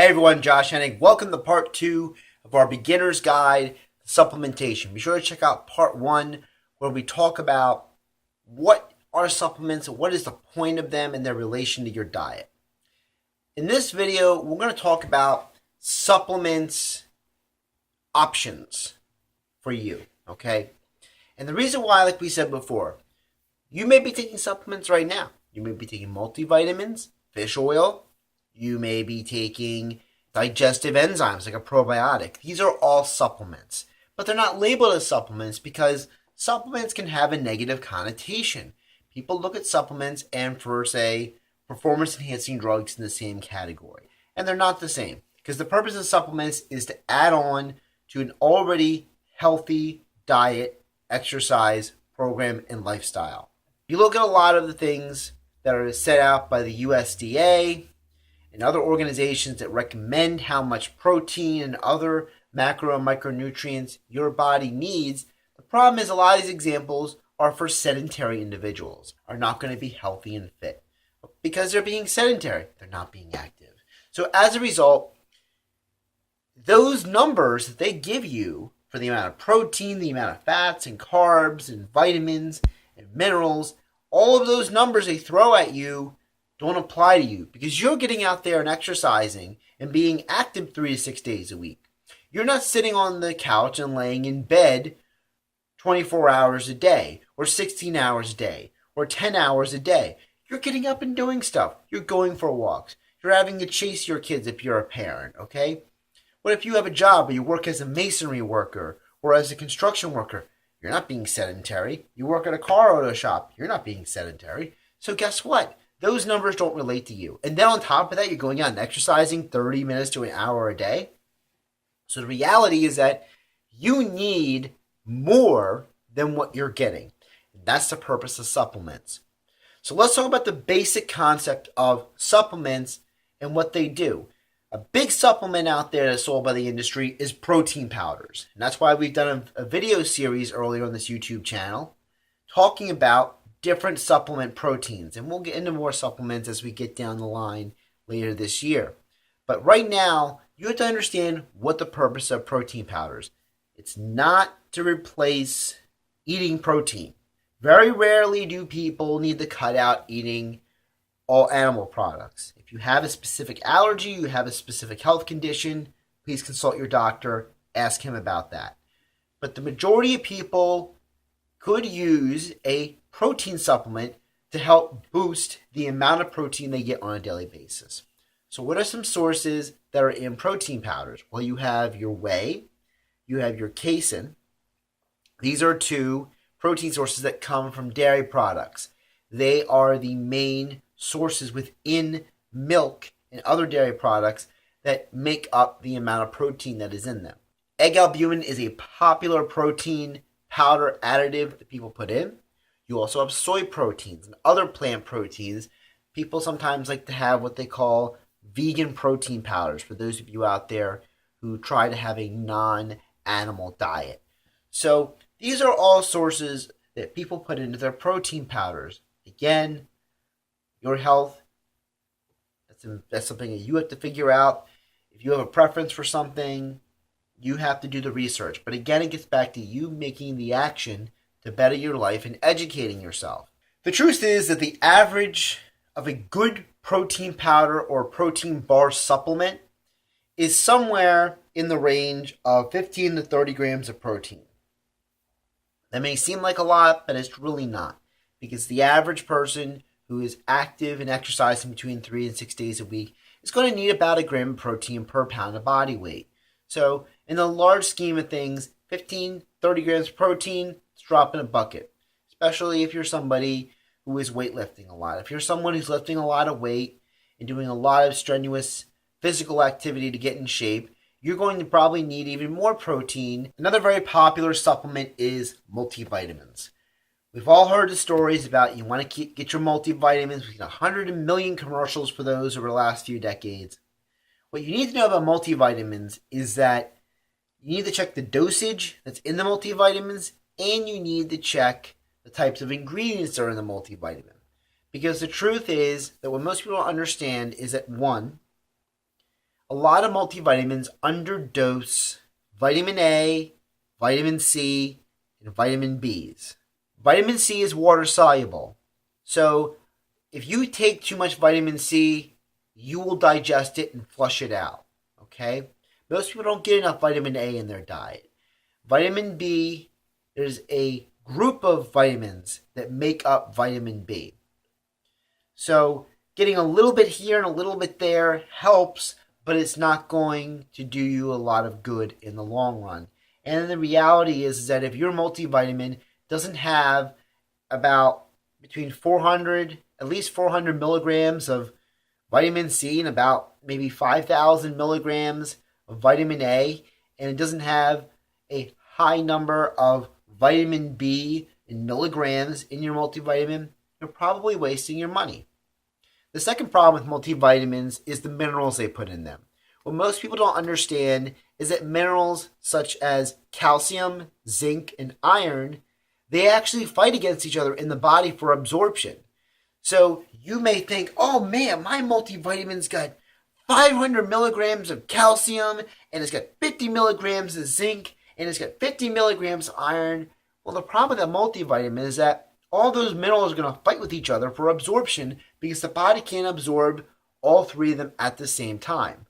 Hey everyone, Josh Hennig. Welcome to part 2 of our beginner's guide to supplementation. Be sure to check out part 1 where we talk about what are supplements and what is the point of them and their relation to your diet. In this video, we're going to talk about supplements options for you, okay? And the reason why, like we said before, you may be taking supplements right now. You may be taking multivitamins, fish oil. You may be taking digestive enzymes like a probiotic. These are all supplements, but they're not labeled as supplements because supplements can have a negative connotation. People look at supplements and for, say, performance-enhancing drugs in the same category. And they're not the same because the purpose of supplements is to add on to an already healthy diet, exercise, program, and lifestyle. You look at a lot of the things that are set out by the USDA and other organizations that recommend how much protein and other macro and micronutrients your body needs. The problem is a lot of these examples are for sedentary individuals, are not going to be healthy and fit. Because they're being sedentary, they're not being active. So as a result, those numbers that they give you for the amount of protein, the amount of fats and carbs and vitamins and minerals, all of those numbers they throw at you don't apply to you because you're getting out there and exercising and being active 3 to 6 days a week. You're not sitting on the couch and laying in bed 24 hours a day or 16 hours a day or 10 hours a day. You're getting up and doing stuff. You're going for walks. You're having to chase your kids if you're a parent, okay? What if you have a job or you work as a masonry worker or as a construction worker? You're not being sedentary. You work at a car auto shop. You're not being sedentary. So guess what? Those numbers don't relate to you. And then on top of that, you're going out and exercising 30 minutes to an hour a day. So the reality is that you need more than what you're getting. And that's the purpose of supplements. So let's talk about the basic concept of supplements and what they do. A big supplement out there that's sold by the industry is protein powders. And that's why we've done a video series earlier on this YouTube channel talking about different supplement proteins. And we'll get into more supplements as we get down the line later this year. But right now, you have to understand what the purpose of protein powders. It's not to replace eating protein. Very rarely do people need to cut out eating all animal products. If you have a specific allergy, you have a specific health condition, please consult your doctor, ask him about that. But the majority of people could use a protein supplement to help boost the amount of protein they get on a daily basis. So what are some sources that are in protein powders? Well, you have your whey, you have your casein. These are two protein sources that come from dairy products. They are the main sources within milk and other dairy products that make up the amount of protein that is in them. Egg albumin is a popular protein powder additive that people put in. You also have soy proteins and other plant proteins. People sometimes like to have what they call vegan protein powders for those of you out there who try to have a non-animal diet. So these are all sources that people put into their protein powders. Again, your health, that's something that you have to figure out. If you have a preference for something, you have to do the research. But again, it gets back to you making the action to better your life and educating yourself. The truth is that the average of a good protein powder or protein bar supplement is somewhere in the range of 15 to 30 grams of protein. That may seem like a lot, but it's really not. Because the average person who is active and exercising between 3 and 6 days a week is going to need about a gram of protein per pound of body weight. So in the large scheme of things, 15, 30 grams of protein, it's a drop in a bucket. Especially if you're somebody who is weightlifting a lot. If you're someone who's lifting a lot of weight and doing a lot of strenuous physical activity to get in shape, you're going to probably need even more protein. Another very popular supplement is multivitamins. We've all heard the stories about you want to get your multivitamins. We've got 100 million commercials for those over the last few decades. What you need to know about multivitamins is that you need to check the dosage that's in the multivitamins, and you need to check the types of ingredients that are in the multivitamin. Because the truth is that what most people don't understand is that, one, a lot of multivitamins underdose vitamin A, vitamin C, and vitamin Bs. Vitamin C is water soluble. So if you take too much vitamin C, you will digest it and flush it out. Okay? Most people don't get enough vitamin A in their diet. Vitamin B, there's a group of vitamins that make up vitamin B. So getting a little bit here and a little bit there helps, but it's not going to do you a lot of good in the long run. And the reality is that if your multivitamin doesn't have about between 400, at least 400 milligrams of vitamin C and about maybe 5,000 milligrams of vitamin A, and it doesn't have a high number of vitamin B in milligrams in your multivitamin, you're probably wasting your money. The second problem with multivitamins is the minerals they put in them. What most people don't understand is that minerals such as calcium, zinc, and iron, they actually fight against each other in the body for absorption. So you may think, oh man, my multivitamin's got 500 milligrams of calcium, and it's got 50 milligrams of zinc, and it's got 50 milligrams of iron. Well, the problem with that multivitamin is that all those minerals are going to fight with each other for absorption because the body can't absorb all three of them at the same time.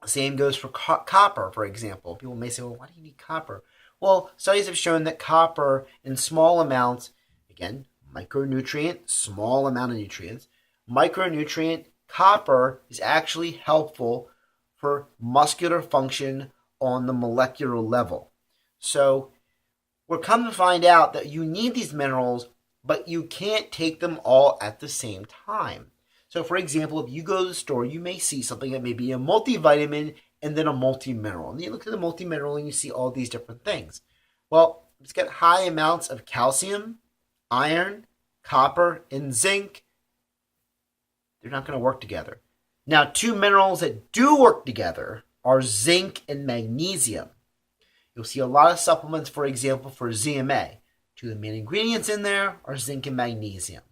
The same goes for copper, for example. People may say, well, why do you need copper? Well, studies have shown that copper in small amounts, again, micronutrient, small amount of nutrients, micronutrient, copper is actually helpful for muscular function on the molecular level. So we're come to find out that you need these minerals, but you can't take them all at the same time. So for example, if you go to the store, you may see something that may be a multivitamin and then a multimineral. And you look at the multimineral and you see all these different things. Well, it's got high amounts of calcium, iron, copper, and zinc. They're not going to work together. Now, two minerals that do work together are zinc and magnesium. You'll see a lot of supplements, for example, for ZMA. Two of the main ingredients in there are zinc and magnesium.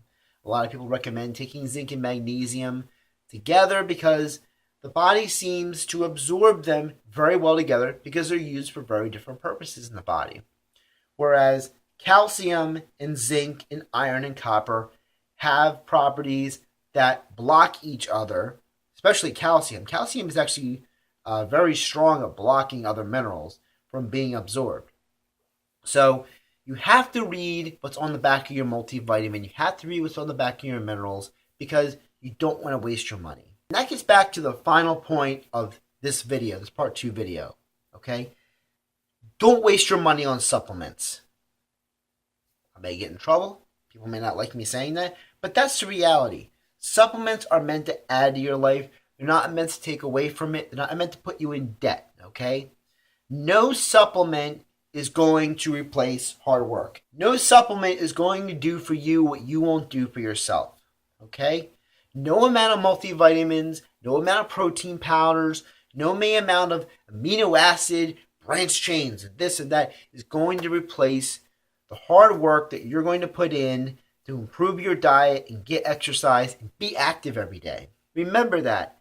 A lot of people recommend taking zinc and magnesium together because the body seems to absorb them very well together because they're used for very different purposes in the body. Whereas calcium and zinc and iron and copper have properties that block each other, especially calcium. Calcium is actually very strong at blocking other minerals from being absorbed. So you have to read what's on the back of your multivitamin. You have to read what's on the back of your minerals because you don't want to waste your money. And that gets back to the final point of this video, this part 2 video, okay? Don't waste your money on supplements. I may get in trouble. People may not like me saying that, but that's the reality. Supplements are meant to add to your life. They're not meant to take away from it. They're not meant to put you in debt, okay? No supplement is going to replace hard work. No supplement is going to do for you what you won't do for yourself, okay? No amount of multivitamins, no amount of protein powders, no amount of amino acid branch chains, and this and that is going to replace the hard work that you're going to put in to improve your diet and get exercise and be active every day. Remember that.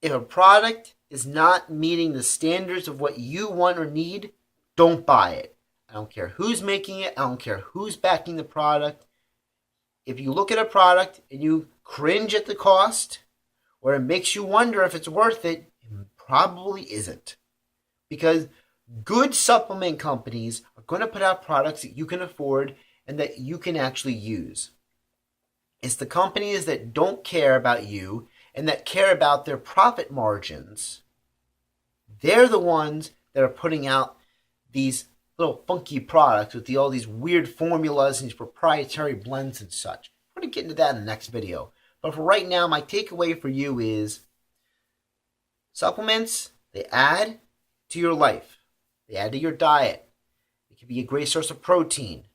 If a product is not meeting the standards of what you want or need, don't buy it. I don't care who's making it. I don't care who's backing the product. If you look at a product and you cringe at the cost, or it makes you wonder if it's worth it, it probably isn't. Because good supplement companies are going to put out products that you can afford and that you can actually use. It's the companies that don't care about you and that care about their profit margins. They're the ones that are putting out these little funky products with all these weird formulas and these proprietary blends and such. I'm going to get into that in the next video. But for right now, my takeaway for you is supplements, they add to your life. They add to your diet. It can be a great source of protein.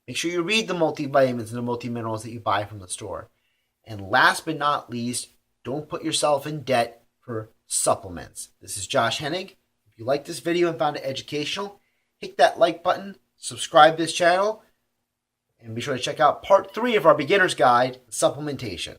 Make sure you read the multivitamins and the multiminerals that you buy from the store. And last but not least, don't put yourself in debt for supplements. This is Josh Hennig. If you like this video and found it educational, hit that like button, subscribe to this channel, and be sure to check out part 3 of our beginner's guide, supplementation.